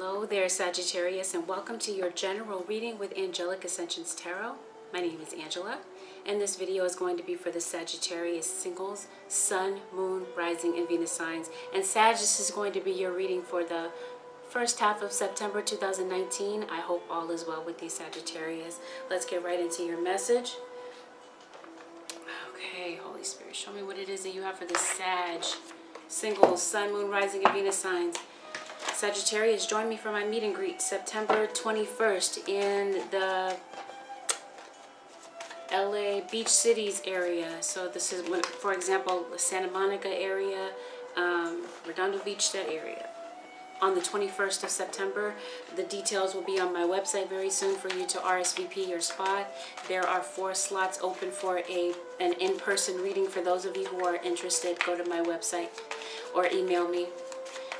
Hello there, Sagittarius, and welcome to your general reading with Angelic Ascensions Tarot. My name is Angela, and this video is going to be for the Sagittarius Singles, Sun, Moon, Rising, and Venus signs. And Sagittarius is going to be your reading for the first half of September 2019. I hope all is well with you, Sagittarius. Let's get right into your message. Okay, Holy Spirit, show me what it is that you have for the Sag Singles, Sun, Moon, Rising, and Venus signs. Sagittarius, join me for my meet and greet September 21st in the LA Beach Cities area. So this is, for example, the Santa Monica area, Redondo Beach, that area. On the 21st of September, the details will be on my website very soon for you to RSVP your spot. There are 4 slots open for an in-person reading. For those of you who are interested, go to my website or email me.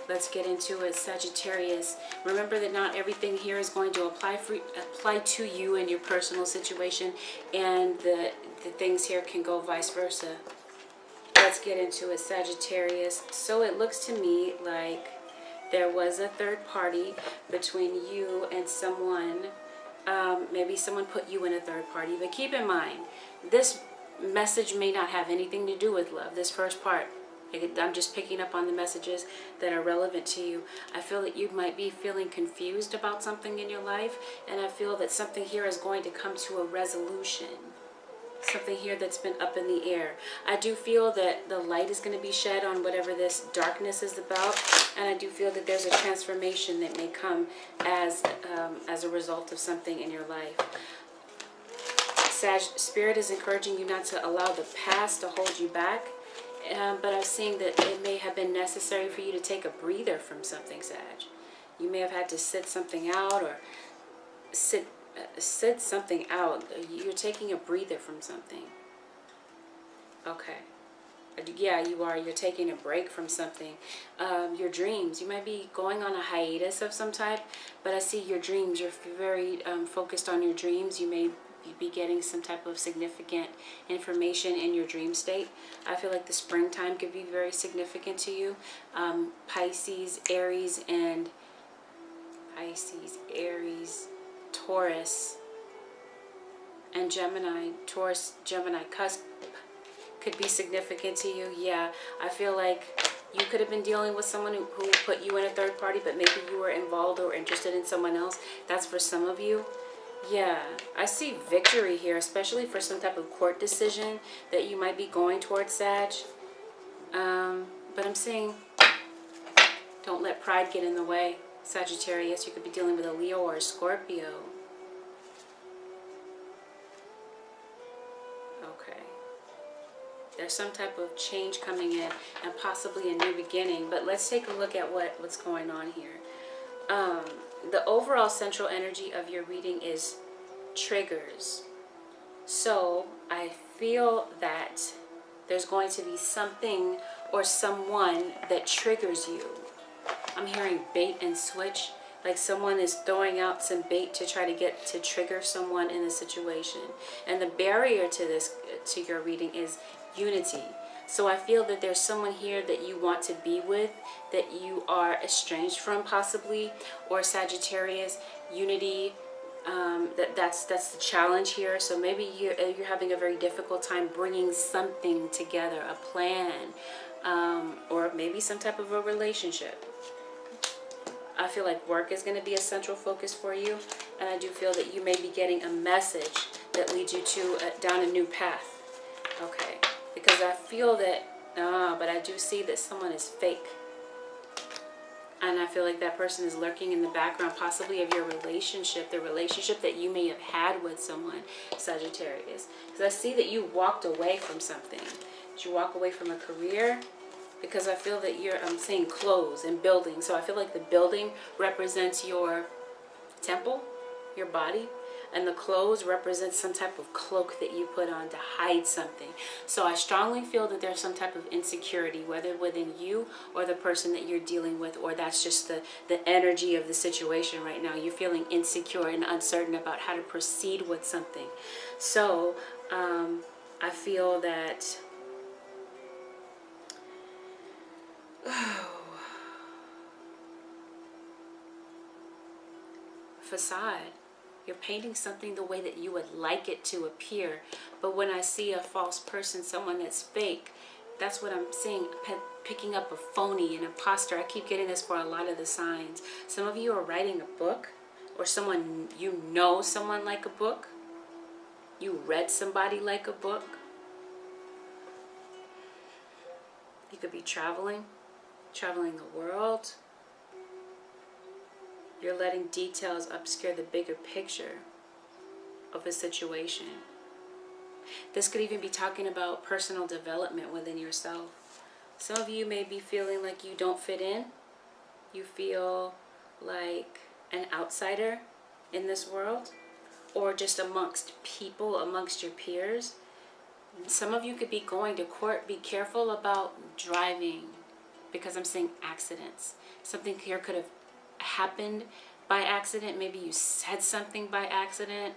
Let's get into it, Sagittarius. Remember that not everything here is going to apply to you and your personal situation, and the things here can go vice versa. Let's get into it, Sagittarius. So it looks to me like there was a third party between you and someone. Maybe someone put you in a third party, but keep in mind, this message may not have anything to do with love, this first part. I'm just picking up on the messages that are relevant to you. I feel that you might be feeling confused about something in your life, and I feel that something here is going to come to a resolution. Something here that's been up in the air. I do feel that the light is going to be shed on whatever this darkness is about, and I do feel that there's a transformation that may come as a result of something in your life. Sag, Spirit is encouraging you not to allow the past to hold you back. But I'm seeing that it may have been necessary for you to take a breather from something, Sag. You may have had to sit something out, or sit something out. You're taking a breather from something. Okay. Yeah, you are. You're taking a break from something. Your dreams. You might be going on a hiatus of some type, but I see your dreams. You're very focused on your dreams. You may be getting some type of significant information in your dream state. I feel like the springtime could be very significant to you. Pisces, Aries, Taurus, and Gemini. Taurus, Gemini cusp could be significant to you. Yeah, I feel like you could have been dealing with someone who put you in a third party, but maybe you were involved or interested in someone else. That's for some of you. Yeah, I see victory here, especially for some type of court decision that you might be going towards, Sag. But I'm seeing, don't let pride get in the way, Sagittarius. You could be dealing with a Leo or a Scorpio. Okay. There's some type of change coming in and possibly a new beginning. But let's take a look at what's going on here. The overall central energy of your reading is triggers. So I feel that there's going to be something or someone that triggers you. I'm hearing bait and switch, like someone is throwing out some bait to try to trigger someone in a situation. And the barrier to your reading is unity. So I feel that there's someone here that you want to be with, that you are estranged from possibly, or Sagittarius, unity, that's the challenge here. So maybe you're having a very difficult time bringing something together, a plan, or maybe some type of a relationship. I feel like work is going to be a central focus for you, and I do feel that you may be getting a message that leads you to down a new path. Okay. Because I feel that, but I do see that someone is fake. And I feel like that person is lurking in the background, possibly of your relationship, the relationship that you may have had with someone, Sagittarius. Because I see that you walked away from something. Did you walk away from a career? Because I feel that I'm seeing clothes and buildings. So I feel like the building represents your temple, your body. And the clothes represent some type of cloak that you put on to hide something. So I strongly feel that there's some type of insecurity, whether within you or the person that you're dealing with, or that's just the energy of the situation right now. You're feeling insecure and uncertain about how to proceed with something. So I feel that facade. You're painting something the way that you would like it to appear. But when I see a false person, someone that's fake, that's what I'm seeing, picking up a phony, an imposter. I keep getting this for a lot of the signs. Some of you are writing a book, or someone, you know someone like a book. You read somebody like a book. You could be traveling the world. You're letting details obscure the bigger picture of a situation. This could even be talking about personal development within yourself. Some of you may be feeling like you don't fit in. You feel like an outsider in this world, or just amongst people, amongst your peers. Some of you could be going to court. Be careful about driving, because I'm seeing accidents. Something here could have happened by accident. Maybe you said something by accident.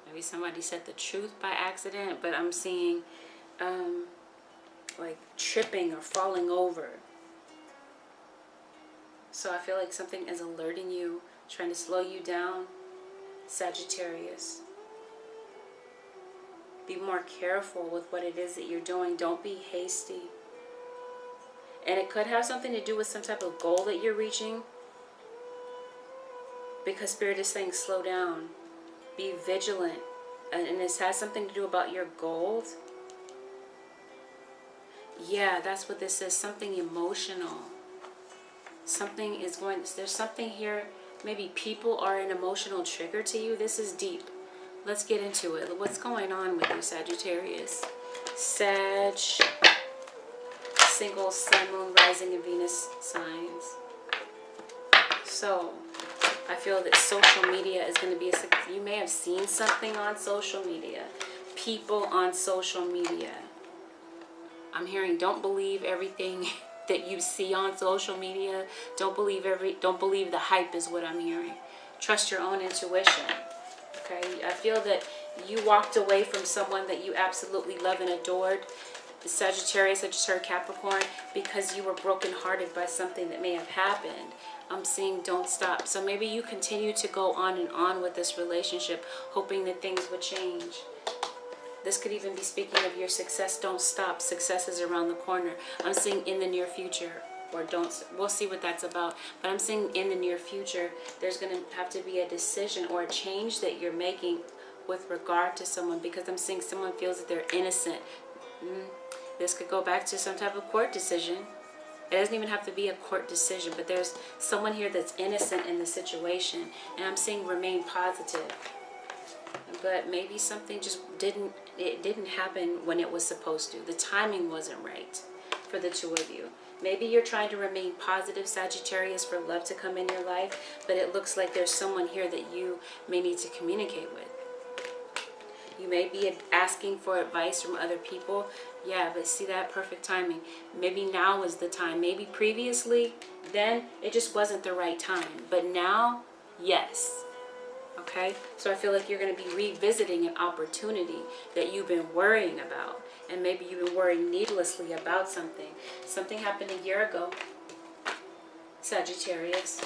Maybe somebody said the truth by accident, but I'm seeing like tripping or falling over. So I feel like something is alerting you, trying to slow you down, Sagittarius. Be more careful with what it is that you're doing. Don't be hasty. And it could have something to do with some type of goal that you're reaching, because Spirit is saying slow down, be vigilant. And this has something to do about your goals. Yeah, that's what this is. Something emotional. Something is going, there's something here. Maybe people are an emotional trigger to you. This is deep. Let's get into it. What's going on with you, Sagittarius? Sag, Singles, Sun, Moon, Rising, and Venus signs. So I feel that social media is going to be you may have seen something on social media. People on social media. I'm hearing don't believe everything that you see on social media. Don't believe the hype is what I'm hearing. Trust your own intuition. Okay? I feel that you walked away from someone that you absolutely love and adored. Sagittarius, I just heard Capricorn, because you were brokenhearted by something that may have happened. I'm seeing don't stop. So maybe you continue to go on and on with this relationship, hoping that things would change. This could even be speaking of your success. Don't stop. Success is around the corner. I'm seeing in the near future, or we'll see what that's about. But I'm seeing in the near future, there's going to have to be a decision or a change that you're making with regard to someone, because I'm seeing someone feels that they're innocent. This could go back to some type of court decision. It doesn't even have to be a court decision, but there's someone here that's innocent in the situation. And I'm seeing remain positive. But maybe something just didn't happen when it was supposed to. The timing wasn't right for the two of you. Maybe you're trying to remain positive, Sagittarius, for love to come in your life, but it looks like there's someone here that you may need to communicate with. You may be asking for advice from other people. Yeah, but see that perfect timing. Maybe now is the time. Maybe previously, then it just wasn't the right time. But now, yes. Okay? So I feel like you're going to be revisiting an opportunity that you've been worrying about. And maybe you've been worrying needlessly about something. Something happened a year ago, Sagittarius.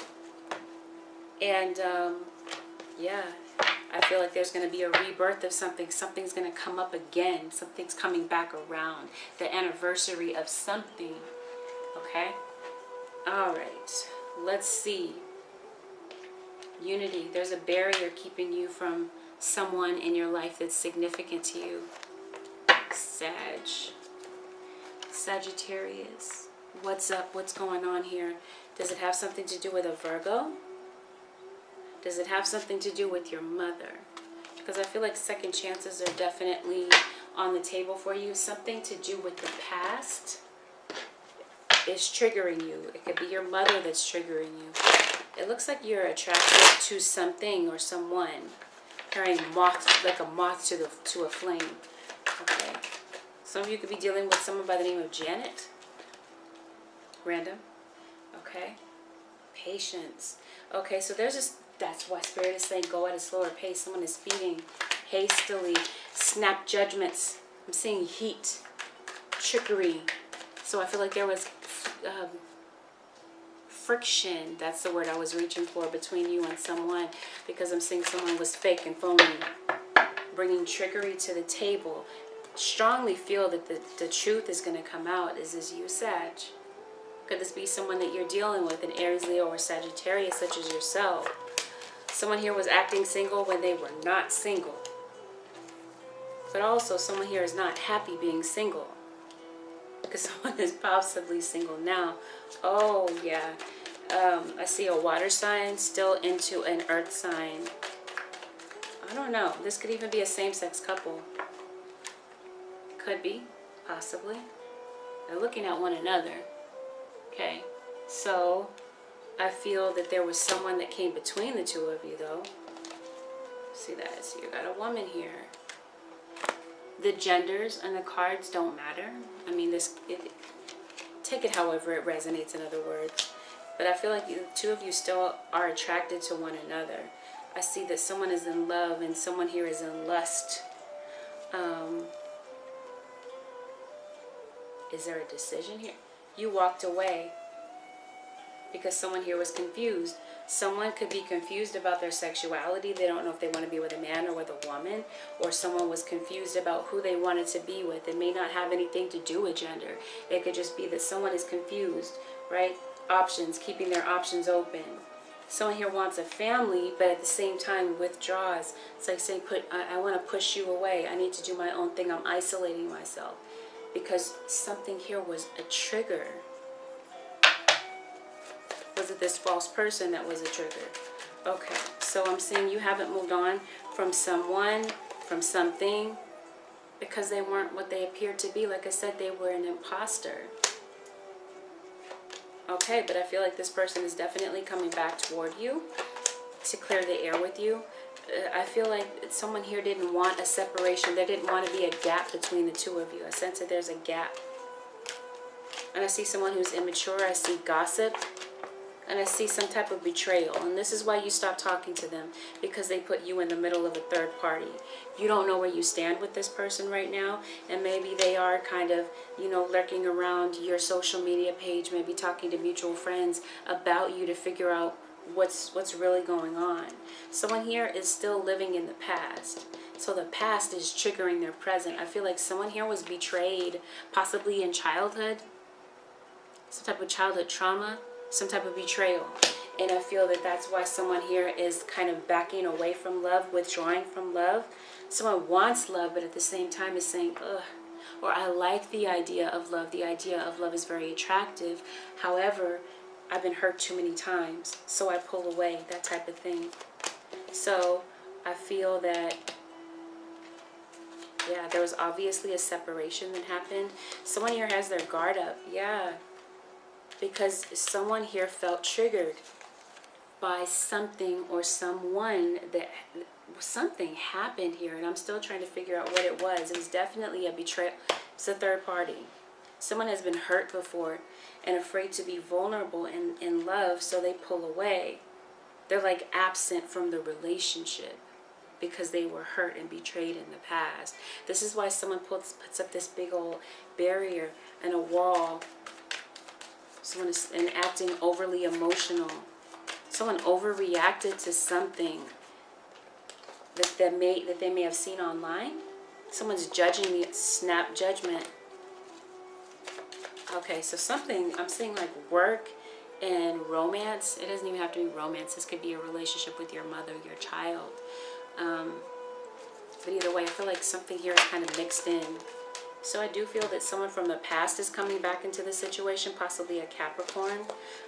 And, yeah. I feel like there's going to be a rebirth of something. Something's going to come up again. Something's coming back around. The anniversary of something. Okay? All right. Let's see. Unity. There's a barrier keeping you from someone in your life that's significant to you. Sagittarius. What's up? What's going on here? Does it have something to do with a Virgo? Does it have something to do with your mother? Because I feel like second chances are definitely on the table for you. Something to do with the past is triggering you. It could be your mother that's triggering you. It looks like you're attracted to something or someone. Carrying moth, like a moth to a flame. Okay. Some of you could be dealing with someone by the name of Janet. Random. Okay. Patience. Okay, so there's this. That's why Spirit is saying go at a slower pace. Someone is speeding hastily. Snap judgments. I'm seeing heat. Trickery. So I feel like there was friction. That's the word I was reaching for between you and someone, because I'm seeing someone was fake and phony, bringing trickery to the table. Strongly feel that the truth is going to come out. Is this you, Sag? Could this be someone that you're dealing with, an Aries, Leo, or Sagittarius, such as yourself? Someone here was acting single when they were not single. But also someone here is not happy being single, because someone is possibly single now. Oh, yeah. I see a water sign still into an earth sign. I don't know. This could even be a same-sex couple. Could be, possibly. They're looking at one another. Okay. So, I feel that there was someone that came between the two of you, though. See that? So you got a woman here. The genders and the cards don't matter. I mean, take it however it resonates, in other words. But I feel like the two of you still are attracted to one another. I see that someone is in love and someone here is in lust. Is there a decision here? You walked away because someone here was confused. Someone could be confused about their sexuality. They don't know if they want to be with a man or with a woman. Or someone was confused about who they wanted to be with. It may not have anything to do with gender. It could just be that someone is confused, right? Options, keeping their options open. Someone here wants a family, but at the same time withdraws. It's like saying, I want to push you away. I need to do my own thing. I'm isolating myself. Because something here was a trigger. Was it this false person that was a trigger? Okay, so I'm seeing you haven't moved on from someone, from something, because they weren't what they appeared to be. Like I said, they were an imposter. Okay, but I feel like this person is definitely coming back toward you to clear the air with you. I feel like someone here didn't want a separation. There didn't want to be a gap between the two of you. I sense that there's a gap. And I see someone who's immature. I see gossip. And I see some type of betrayal. And this is why you stopped talking to them. Because they put you in the middle of a third party. You don't know where you stand with this person right now. And maybe they are kind of, lurking around your social media page. Maybe talking to mutual friends about you to figure out what's really going on. Someone here is still living in the past. So the past is triggering their present. I feel like someone here was betrayed. Possibly in childhood. Some type of childhood trauma. Some type of betrayal. And I feel that that's why someone here is kind of backing away from love, withdrawing from love. Someone wants love, but at the same time is saying, ugh, or I like the idea of love. The idea of love is very attractive. However, I've been hurt too many times, so I pull away, that type of thing. So I feel that, yeah, there was obviously a separation that happened. Someone here has their guard up, yeah. Because someone here felt triggered by something or someone that something happened here. And I'm still trying to figure out what it was. It was definitely a betrayal. It's a third party. Someone has been hurt before and afraid to be vulnerable in love. So they pull away. They're like absent from the relationship because they were hurt and betrayed in the past. This is why someone puts up this big old barrier and a wall. Someone is acting overly emotional. Someone overreacted to something that they may have seen online. Someone's judging me, snap judgment. Okay, so something, I'm seeing like work and romance. It doesn't even have to be romance. This could be a relationship with your mother, your child. But either way, I feel like something here is kind of mixed in. So I do feel that someone from the past is coming back into the situation, possibly a Capricorn.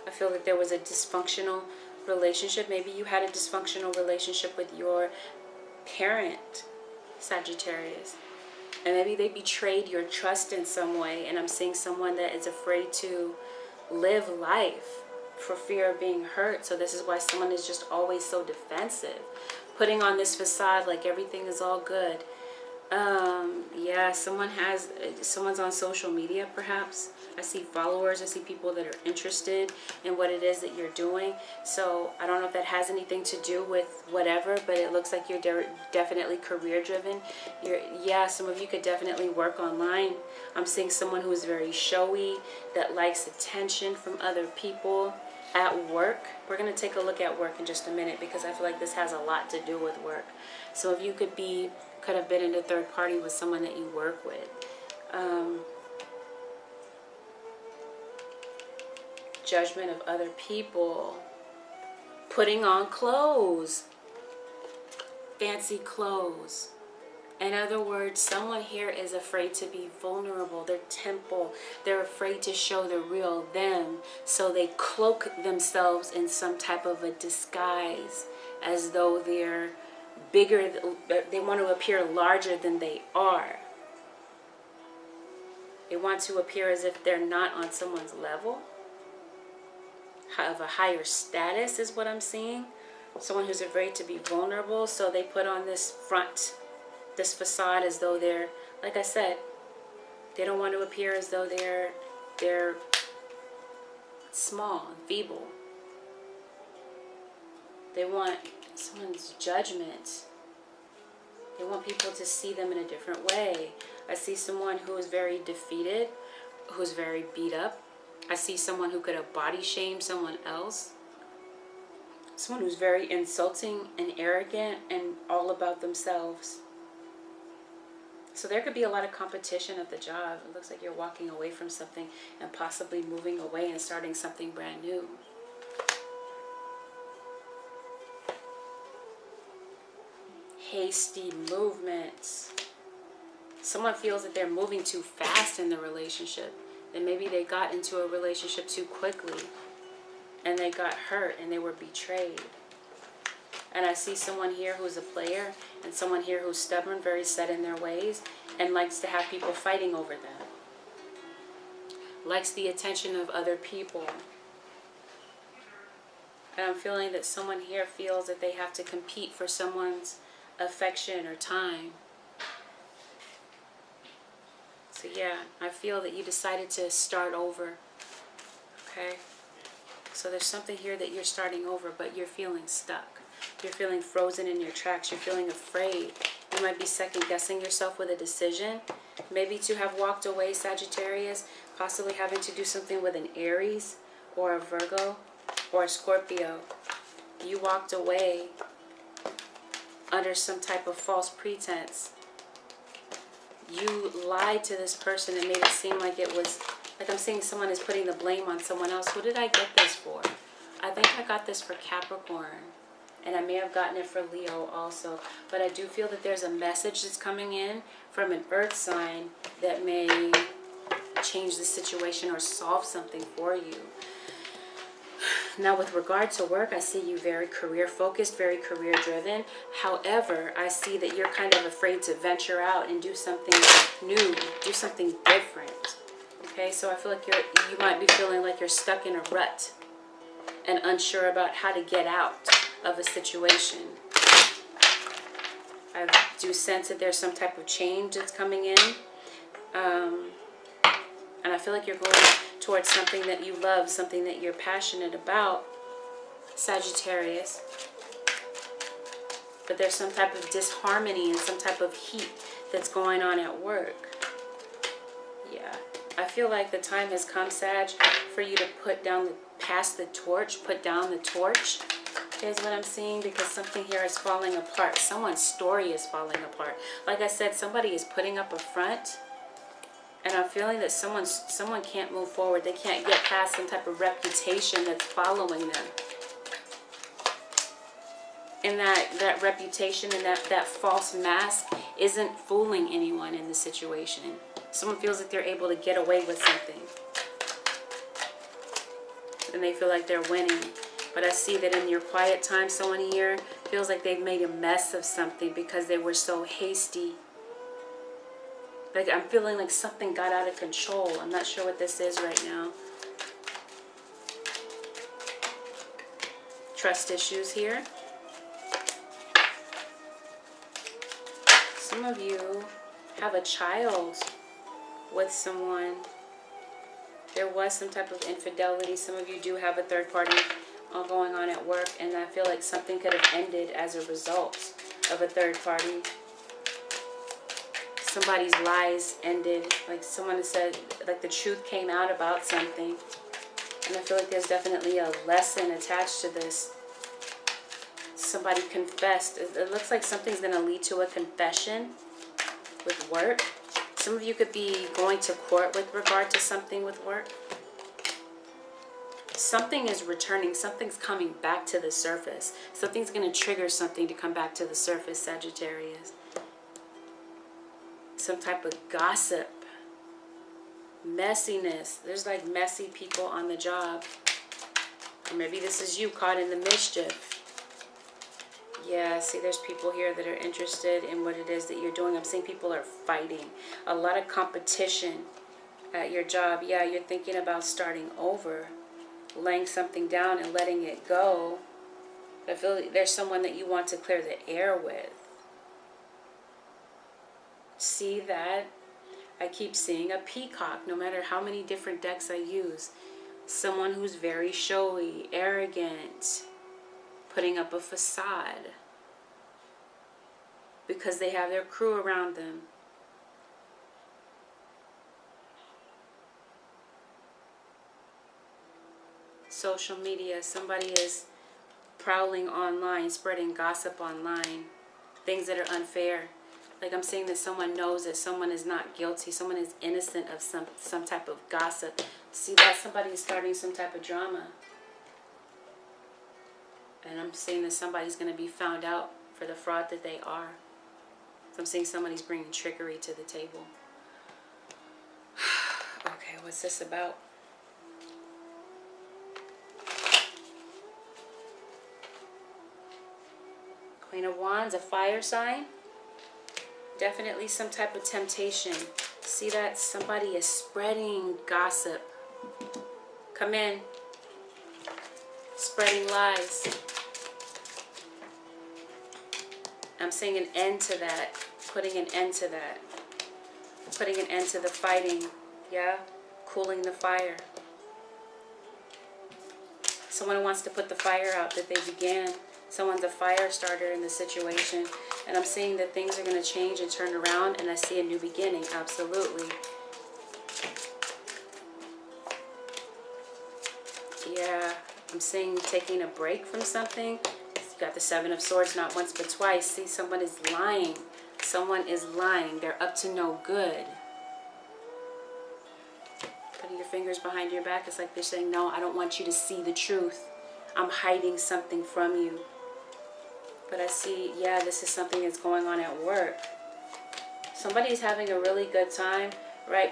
I feel that there was a dysfunctional relationship. Maybe you had a dysfunctional relationship with your parent, Sagittarius. And maybe they betrayed your trust in some way. And I'm seeing someone that is afraid to live life for fear of being hurt. So this is why someone is just always so defensive, putting on this facade like everything is all good. Yeah, someone's on social media perhaps. I see followers, I see people that are interested in what it is that you're doing. So I don't know if that has anything to do with whatever, but it looks like you're definitely career driven. Yeah, some of you could definitely work online. I'm seeing someone who is very showy, that likes attention from other people. At work, we're going to take a look at work in just a minute, because I feel like this has a lot to do with work. So if you could have been in a third party with someone that you work with. Judgment of other people. Putting on clothes. Fancy clothes. In other words, someone here is afraid to be vulnerable. Their temple. They're afraid to show the real them. So they cloak themselves in some type of a disguise, as though they're bigger. They want to appear larger than they are. They want to appear as if they're not on someone's level. Of a higher status is what I'm seeing. Someone who's afraid to be vulnerable. So they put on this front, this facade, as though they're, like I said, they don't want to appear as though they're small and feeble. They want someone's judgment. They want people to see them in a different way. I see someone who is very defeated, who's very beat up. I see someone who could have body shamed someone else. Someone who's very insulting and arrogant and all about themselves. So there could be a lot of competition at the job. It looks like you're walking away from something and possibly moving away and starting something brand new. Hasty movements. Someone feels that they're moving too fast in the relationship. And maybe they got into a relationship too quickly. And they got hurt and they were betrayed. And I see someone here who's a player. And someone here who's stubborn, very set in their ways. And likes to have people fighting over them. Likes the attention of other people. And I'm feeling that someone here feels that they have to compete for someone's affection or time. So yeah, I feel that you decided to start over. Okay? So there's something here that you're starting over, but you're feeling stuck. You're feeling frozen in your tracks. You're feeling afraid. You might be second guessing yourself with a decision. Maybe to have walked away, Sagittarius. Possibly having to do something with an Aries or a Virgo or a Scorpio. You walked away under some type of false pretense. You lied to this person and made it seem like it was, like I'm seeing someone is putting the blame on someone else. Who did I get this for? I think I got this for Capricorn. And I may have gotten it for Leo also. But I do feel that there's a message that's coming in from an earth sign that may change the situation or solve something for you. Now, with regard to work, I see you very career focused, very career driven. However, I see that you're kind of afraid to venture out and do something new, do something different. Okay, so I feel like you might be feeling like you're stuck in a rut and unsure about how to get out of a situation. I do sense that there's some type of change that's coming in. And I feel like you're going towards something that you love, something that you're passionate about, Sagittarius. But there's some type of disharmony and some type of heat that's going on at work. Yeah. I feel like the time has come, Sag, for you to put down pass the torch, put down the torch. Is what I'm seeing, because something here is falling apart. Someone's story is falling apart. Like I said, somebody is putting up a front. And I'm feeling that someone can't move forward. They can't get past some type of reputation that's following them. And that reputation and that false mask isn't fooling anyone in the situation. Someone feels that they're able to get away with something. And they feel like they're winning. But I see that in your quiet time, someone here feels like they've made a mess of something because they were so hasty. Like I'm feeling like something got out of control. I'm not sure what this is right now. Trust issues here. Some of you have a child with someone. There was some type of infidelity. Some of you do have a third party going on at work, and I feel like something could have ended as a result of a third party. Somebody's lies ended, like someone said, like the truth came out about something. And I feel like there's definitely a lesson attached to this. Somebody confessed. It looks like something's going to lead to a confession with work. Some of you could be going to court with regard to something with work. Something is returning. Something's coming back to the surface. Something's going to trigger something to come back to the surface, Sagittarius. Some type of gossip. Messiness. There's like messy people on the job. Or maybe this is you caught in the mischief. Yeah, see, there's people here that are interested in what it is that you're doing. I'm seeing people are fighting. A lot of competition at your job. Yeah, you're thinking about starting over. Laying something down and letting it go. I feel like there's someone that you want to clear the air with. See that? I keep seeing a peacock no matter how many different decks I use. Someone who's very showy, arrogant, putting up a facade because they have their crew around them. Social media, somebody is prowling online, spreading gossip online, things that are unfair. Like I'm saying that someone knows that someone is not guilty, someone is innocent of some type of gossip. See that? Somebody is starting some type of drama. And I'm saying that somebody's going to be found out for the fraud that they are. So I'm saying somebody's bringing trickery to the table. Okay, what's this about? Queen of Wands, a fire sign. Definitely some type of temptation. See that? Somebody is spreading gossip. Come in. Spreading lies. I'm saying an end to that. Putting an end to that. Putting an end to the fighting. Yeah? Cooling the fire. Someone wants to put the fire out that they began. Someone's a fire starter in the situation. And I'm seeing that things are going to change and turn around. And I see a new beginning. Absolutely. Yeah. I'm seeing taking a break from something. Got the Seven of Swords, not once but twice. See, someone is lying. Someone is lying. They're up to no good. Putting your fingers behind your back. It's like they're saying, no, I don't want you to see the truth. I'm hiding something from you. But I see, yeah, this is something that's going on at work. Somebody's having a really good time, right?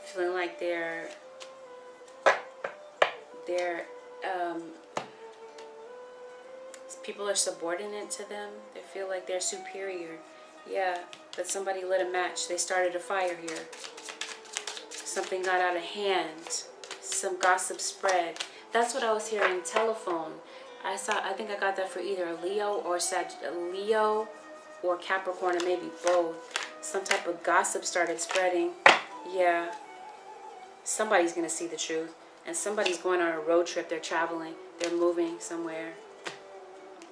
Feeling like people are subordinate to them. They feel like they're superior. Yeah, but somebody lit a match. They started a fire here. Something got out of hand. Some gossip spread. That's what I was hearing. Telephone. I think I got that for either a Leo or Capricorn, or maybe both. Some type of gossip started spreading. Yeah. Somebody's going to see the truth. And somebody's going on a road trip. They're traveling. They're moving somewhere.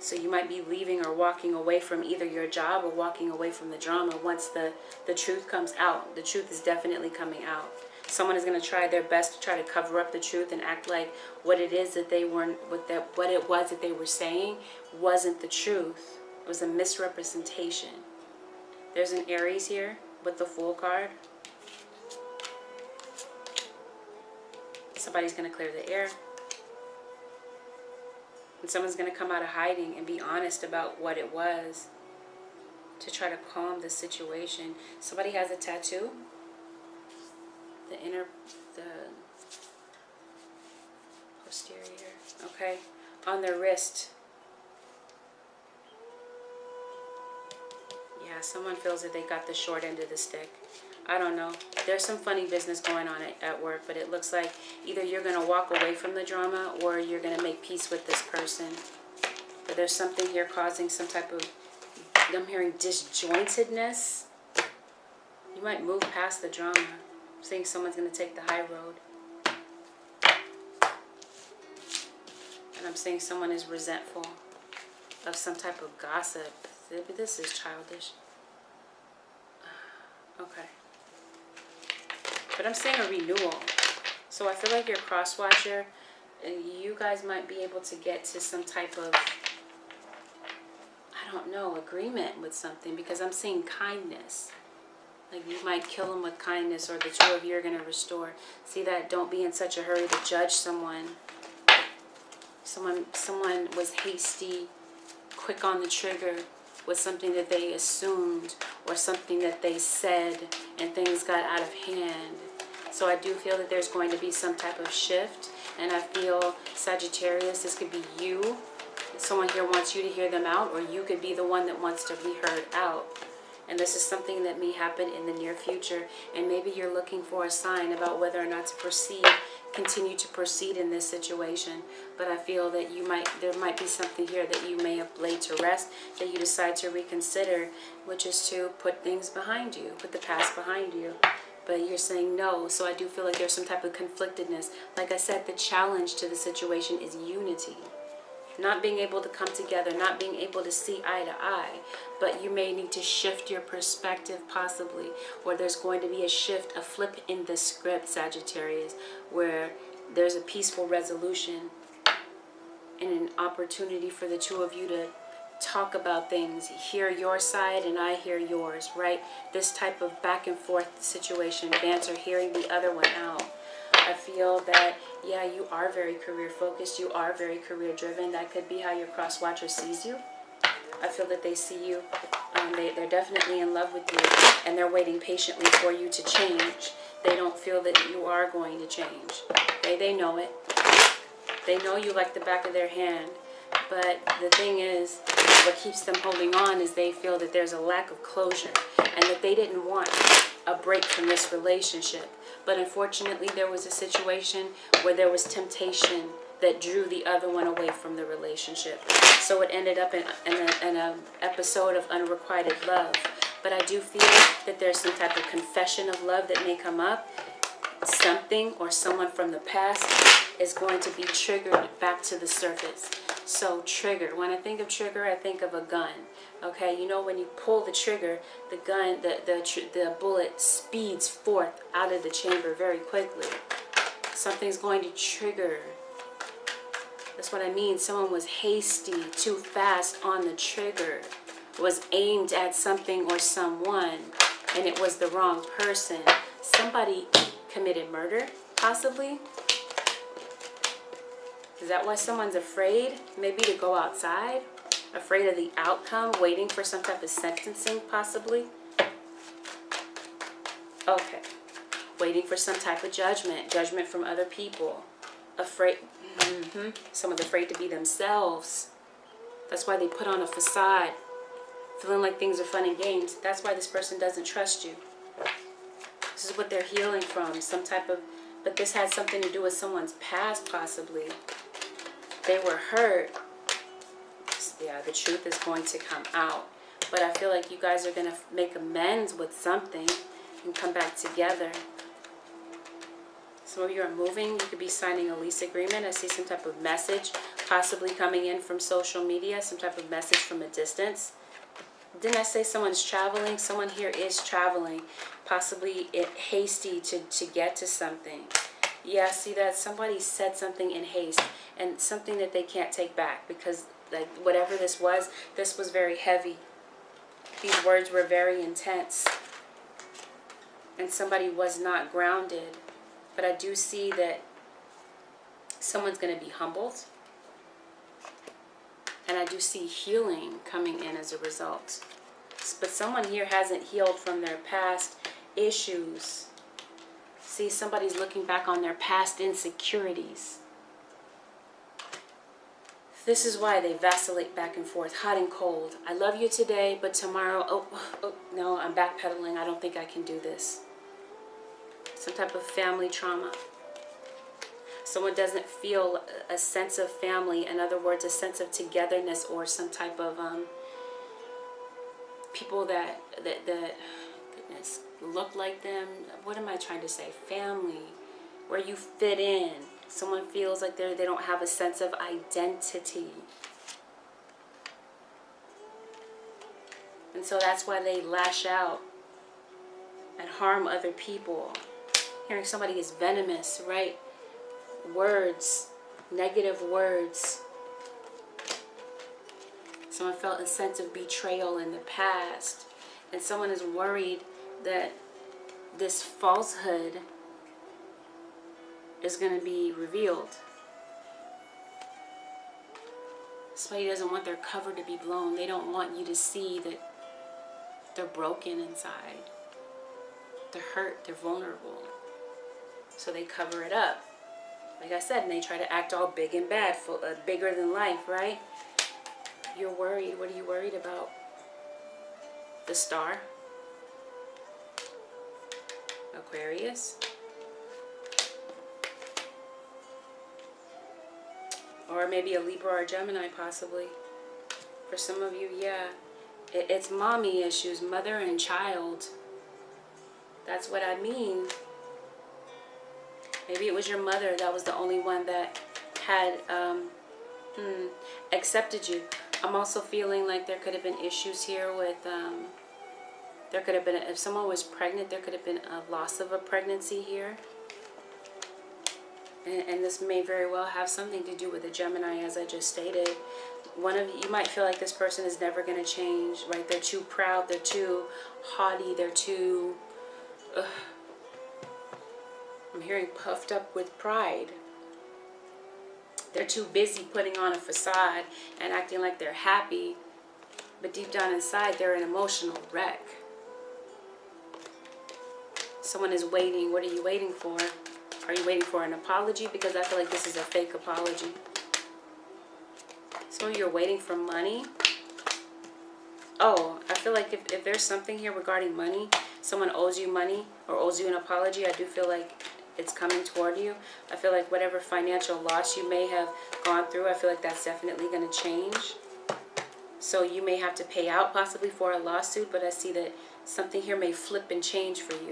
So you might be leaving or walking away from either your job or walking away from the drama once the truth comes out. The truth is definitely coming out. Someone is going to try their best to try to cover up the truth and act like what it is that they weren't, what it was that they were saying wasn't the truth. It was a misrepresentation. There's an Aries here with the Fool card. Somebody's going to clear the air. And someone's going to come out of hiding and be honest about what it was to try to calm the situation. Somebody has a tattoo. The posterior, okay, on their wrist. Yeah, someone feels that they got the short end of the stick. I don't know. There's some funny business going on at work, but it looks like either you're going to walk away from the drama or you're going to make peace with this person. But there's something here causing some type of, I'm hearing disjointedness. You might move past the drama. I'm saying someone's going to take the high road. And I'm saying someone is resentful of some type of gossip. This is childish. Okay. But I'm saying a renewal. So I feel like your cross-watcher, you guys might be able to get to some type of, I don't know, agreement with something, because I'm seeing kindness. Like you might kill them with kindness, or the two of you are going to restore. See that? Don't be in such a hurry to judge someone. Someone was hasty, quick on the trigger with something that they assumed or something that they said, and things got out of hand. So I do feel that there's going to be some type of shift, and I feel, Sagittarius, this could be you. Someone here wants you to hear them out, or you could be the one that wants to be heard out. And this is something that may happen in the near future, and maybe you're looking for a sign about whether or not to proceed, continue to proceed in this situation. But I feel that there might be something here that you may have laid to rest, that you decide to reconsider, which is to put things behind you, put the past behind you. But you're saying no, so I do feel like there's some type of conflictedness. Like I said, the challenge to the situation is unity. Not being able to come together, not being able to see eye to eye. But you may need to shift your perspective possibly, or there's going to be a shift, a flip in the script, Sagittarius, where there's a peaceful resolution and an opportunity for the two of you to talk about things, hear your side and I hear yours, right? This type of back and forth situation, banter, hearing the other one out. I feel that, yeah, you are very career focused, you are very career driven. That could be how your cross watcher sees you. I feel that they see you, they're definitely in love with you, and they're waiting patiently for you to change. They don't feel that you are going to change. They know it. They know you like the back of their hand. But the thing is, what keeps them holding on is they feel that there's a lack of closure, and that they didn't want a break from this relationship. But unfortunately, there was a situation where there was temptation that drew the other one away from the relationship. So it ended up in an episode of unrequited love. But I do feel that there's some type of confession of love that may come up. Something or someone from the past is going to be triggered back to the surface. So trigger, when I think of trigger, I think of a gun. Okay, you know, when you pull the trigger, the gun, the bullet speeds forth out of the chamber very quickly. Something's going to trigger. That's what I mean. Someone was hasty, too fast on the trigger, was aimed at something or someone, and it was the wrong person. Somebody committed murder, possibly. Is that why someone's afraid? Maybe to go outside? Afraid of the outcome? Waiting for some type of sentencing, possibly? Okay. Waiting for some type of judgment. Judgment from other people. Afraid. Someone's afraid to be themselves. That's why they put on a facade. Feeling like things are fun and games. That's why this person doesn't trust you. This is what they're healing from. Some type of... But this had something to do with someone's past, possibly. They were hurt. Yeah, the truth is going to come out. But I feel like you guys are going to make amends with something and come back together. Some of you are moving. You could be signing a lease agreement. I see some type of message possibly coming in from social media. Some type of message from a distance. Didn't I say someone's traveling? Someone here is traveling. Possibly hasty to get to something. Yeah, see that? Somebody said something in haste. And something that they can't take back. Because like whatever this was very heavy. These words were very intense. And somebody was not grounded. But I do see that someone's going to be humbled. And I do see healing coming in as a result. But someone here hasn't healed from their past issues. See, somebody's looking back on their past insecurities. This is why they vacillate back and forth, hot and cold. I love you today, but tomorrow, oh no, I'm backpedaling. I don't think I can do this. Some type of family trauma. Someone doesn't feel a sense of family. In other words, a sense of togetherness, or some type of people that goodness, look like them. What am I trying to say? Family, where you fit in. Someone feels like they don't have a sense of identity. And so that's why they lash out and harm other people. Hearing somebody is venomous, right? Words, negative words. Someone felt a sense of betrayal in the past. And someone is worried that this falsehood is going to be revealed. Somebody doesn't want their cover to be blown. They don't want you to see that they're broken inside. They're hurt. They're vulnerable. So they cover it up. Like I said, and they try to act all big and bad, bigger than life, right? You're worried. What are you worried about? The Star? Aquarius? Or maybe a Libra or a Gemini, possibly. For some of you, yeah. It's mommy issues, mother and child. That's what I mean. Maybe it was your mother that was the only one that had accepted you. I'm also feeling like there could have been issues here with, there could have been, if someone was pregnant, there could have been a loss of a pregnancy here. And this may very well have something to do with the Gemini, as I just stated. One of you might feel like this person is never going to change, right? They're too proud, they're too haughty, they're too... I'm hearing puffed up with pride. They're too busy putting on a facade and acting like they're happy, but deep down inside, they're an emotional wreck. Someone is waiting. What are you waiting for? Are you waiting for an apology? Because I feel like this is a fake apology. Some of you are waiting for money. Oh, I feel like if there's something here regarding money, someone owes you money or owes you an apology, I do feel like it's coming toward you. I feel like whatever financial loss you may have gone through, I feel like that's definitely going to change. So you may have to pay out possibly for a lawsuit, but I see that something here may flip and change for you.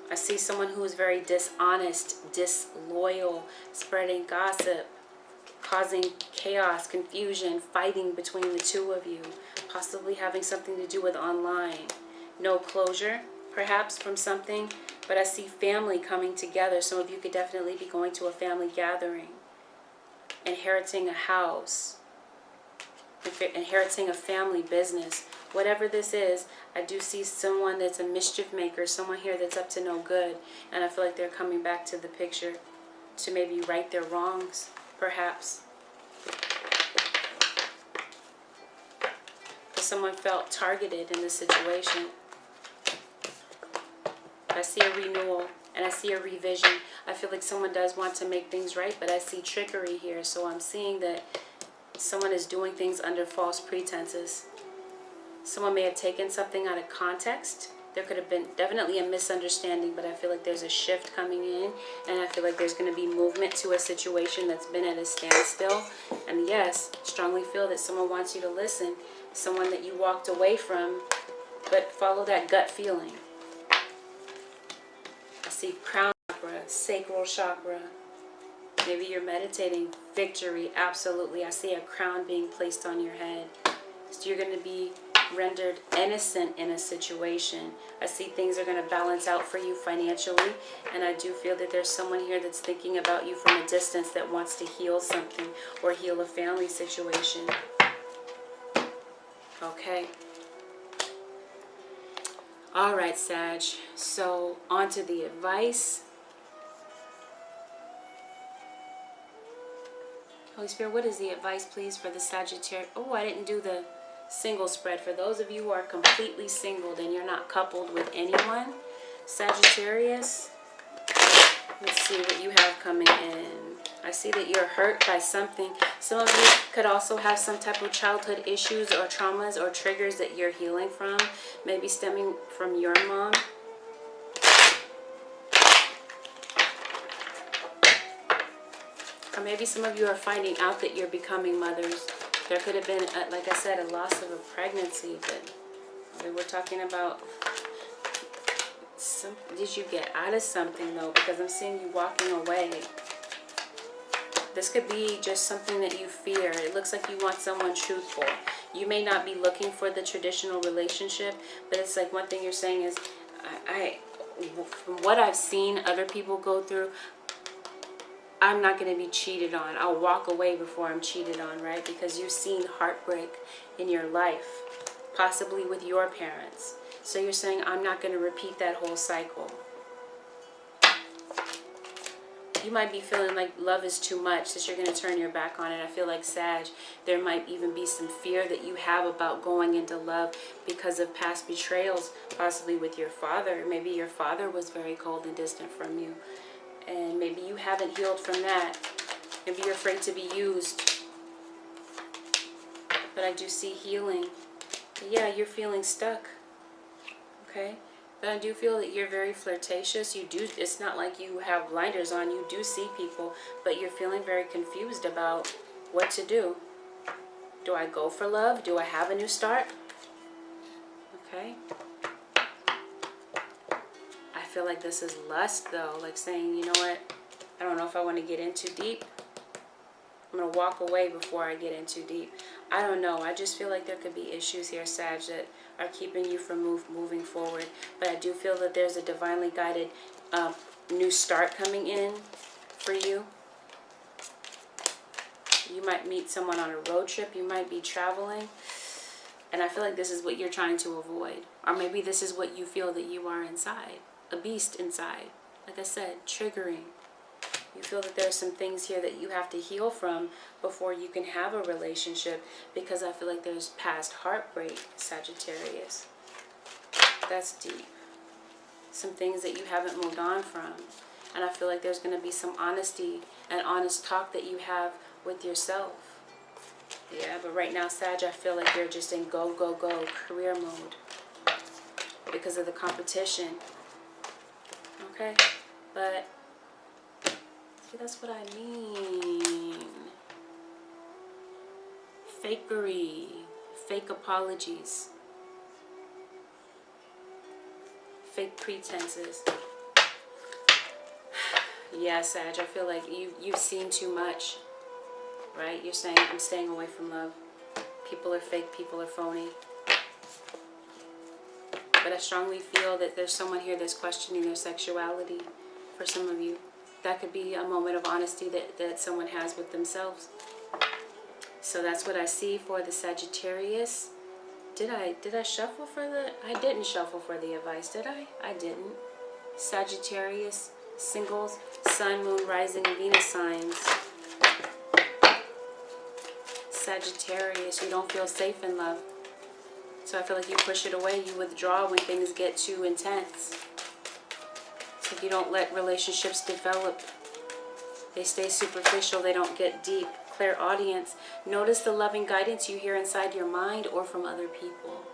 I see someone who is very dishonest, disloyal, spreading gossip, causing chaos, confusion, fighting between the two of you, possibly having something to do with online. No closure, perhaps, from something, but I see family coming together. Some of you could definitely be going to a family gathering, inheriting a house, inheriting a family business. Whatever this is, I do see someone that's a mischief maker, someone here that's up to no good, and I feel like they're coming back to the picture to maybe right their wrongs, perhaps. Because someone felt targeted in this situation. I see a renewal and I see a revision. I feel like someone does want to make things right, but I see trickery here. So I'm seeing that someone is doing things under false pretenses. Someone may have taken something out of context. There could have been definitely a misunderstanding, but I feel like there's a shift coming in, and I feel like there's going to be movement to a situation that's been at a standstill. And yes, strongly feel that someone wants you to listen, someone that you walked away from, but follow that gut feeling. I see crown chakra, sacral chakra. Maybe you're meditating victory, absolutely. I see a crown being placed on your head. So you're going to be rendered innocent in a situation. I see things are going to balance out for you financially, and I do feel that there's someone here that's thinking about you from a distance that wants to heal something or heal a family situation. Okay. All right, Sag. So on to the advice. Holy Spirit, what is the advice, please, for the Sagittarius? Oh, I didn't do the single spread. For those of you who are completely single and you're not coupled with anyone, Sagittarius, let's see what you have coming in. I see that you're hurt by something. Some of you could also have some type of childhood issues or traumas or triggers that you're healing from, maybe stemming from your mom. Or maybe some of you are finding out that you're becoming mothers. There could have been, like I said, a loss of a pregnancy, but we were talking about, did you get out of something, though? Because I'm seeing you walking away. This could be just something that you fear. It looks like you want someone truthful. You may not be looking for the traditional relationship, but it's like one thing you're saying is, from what I've seen other people go through, I'm not going to be cheated on. I'll walk away before I'm cheated on, right? Because you've seen heartbreak in your life, possibly with your parents. So you're saying, I'm not going to repeat that whole cycle. You might be feeling like love is too much, that you're going to turn your back on it. I feel like, Sag, there might even be some fear that you have about going into love because of past betrayals, possibly with your father. Maybe your father was very cold and distant from you, and maybe you haven't healed from that. Maybe you're afraid to be used. But I do see healing. Yeah, you're feeling stuck. Okay? But I do feel that you're very flirtatious. You do, it's not like you have blinders on. You do see people, but you're feeling very confused about what to do. Do I go for love? Do I have a new start? Okay. I feel like this is lust, though. Like saying, you know what? I don't know if I want to get in too deep. I'm going to walk away before I get in too deep. I don't know. I just feel like there could be issues here, Sag, that are keeping you from moving forward. But I do feel that there's a divinely guided new start coming in for you. You might meet someone on a road trip. You might be traveling. And I feel like this is what you're trying to avoid. Or maybe this is what you feel that you are inside. A beast inside. Like I said, triggering. You feel that there are some things here that you have to heal from before you can have a relationship, because I feel like there's past heartbreak, Sagittarius. That's deep. Some things that you haven't moved on from. And I feel like there's going to be some honesty and honest talk that you have with yourself. Yeah, but right now, Sag, I feel like you're just in go, go, go career mode because of the competition. Okay? But see, that's what I mean. Fakery. Fake apologies. Fake pretenses. Yeah, Sag, I feel like you've seen too much. Right? You're saying, I'm staying away from love. People are fake, people are phony. But I strongly feel that there's someone here that's questioning their sexuality for some of you. That could be a moment of honesty that someone has with themselves. So that's what I see for the Sagittarius. Did I shuffle for the... I didn't shuffle for the advice, did I? I didn't. Sagittarius, Singles, Sun, Moon, Rising, and Venus signs. Sagittarius, you don't feel safe in love. So I feel like you push it away. You withdraw when things get too intense. So you don't let relationships develop. They stay superficial. They don't get deep. Clairaudience. Notice the loving guidance you hear inside your mind or from other people.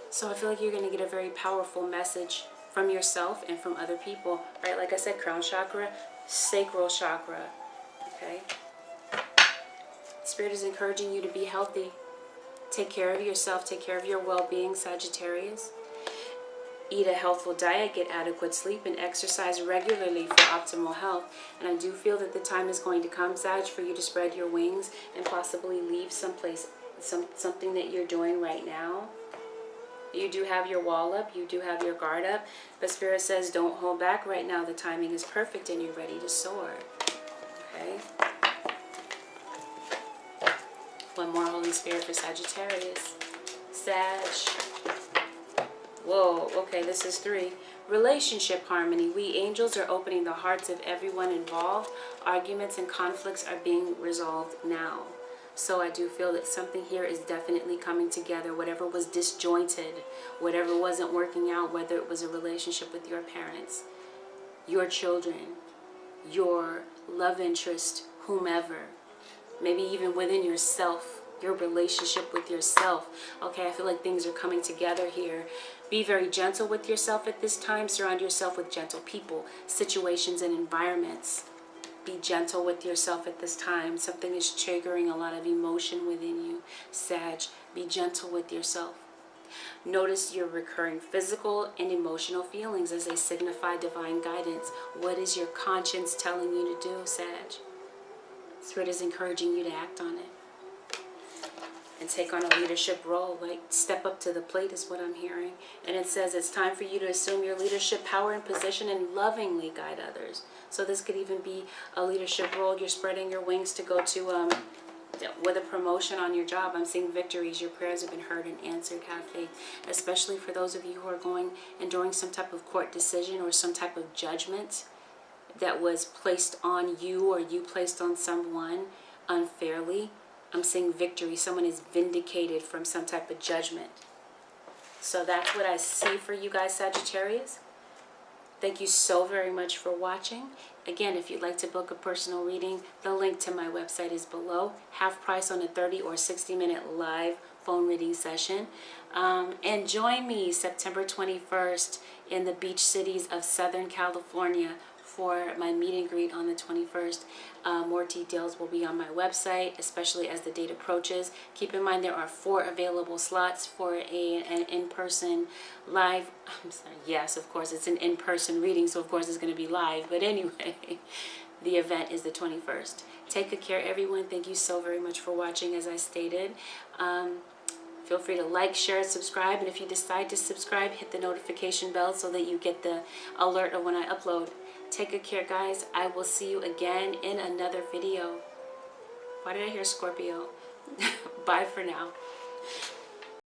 So I feel like you're going to get a very powerful message from yourself and from other people. Right? Like I said, crown chakra, sacral chakra. Okay? Spirit is encouraging you to be healthy. Take care of yourself. Take care of your well-being, Sagittarius. Eat a healthful diet, get adequate sleep, and exercise regularly for optimal health. And I do feel that the time is going to come, Sag, for you to spread your wings and possibly leave someplace, something that you're doing right now. You do have your wall up. You do have your guard up. But Spirit says don't hold back right now. The timing is perfect and you're ready to soar. Okay? One more, Holy Spirit, for Sagittarius. Sag. Whoa, okay, this is 3. Relationship harmony. We angels are opening the hearts of everyone involved. Arguments and conflicts are being resolved now. So I do feel that something here is definitely coming together. Whatever was disjointed, whatever wasn't working out, whether it was a relationship with your parents, your children, your love interest, whomever, maybe even within yourself, your relationship with yourself. Okay, I feel like things are coming together here. Be very gentle with yourself at this time. Surround yourself with gentle people, situations, and environments. Be gentle with yourself at this time. Something is triggering a lot of emotion within you. Sag, be gentle with yourself. Notice your recurring physical and emotional feelings as they signify divine guidance. What is your conscience telling you to do, Sag? Spirit is encouraging you to act on it. and take on a leadership role. Like, step up to the plate is what I'm hearing. And it says it's time for you to assume your leadership power and position and lovingly guide others. So this could even be a leadership role. You're spreading your wings to go to with a promotion on your job. I'm seeing victories. Your prayers have been heard and answered. Have faith, especially for those of you who are enduring some type of court decision or some type of judgment that was placed on you or you placed on someone unfairly. I'm seeing victory. Someone is vindicated from some type of judgment. So that's what I see for you guys, Sagittarius. Thank you so very much for watching. Again, if you'd like to book a personal reading, the link to my website is below. Half price on a 30 or 60-minute live phone reading session. And join me September 21st in the beach cities of Southern California for my meet and greet on the 21st. More details will be on my website, especially as the date approaches. Keep in mind there are 4 available slots for an in-person live. I'm sorry, yes, of course, it's an in-person reading, so of course it's going to be live. But anyway, the event is the 21st. Take good care, everyone. Thank you so very much for watching, as I stated. Feel free to like, share, subscribe. And if you decide to subscribe, hit the notification bell so that you get the alert of when I upload. Take good care, guys. I will see you again in another video. Why did I hear Scorpio? Bye for now.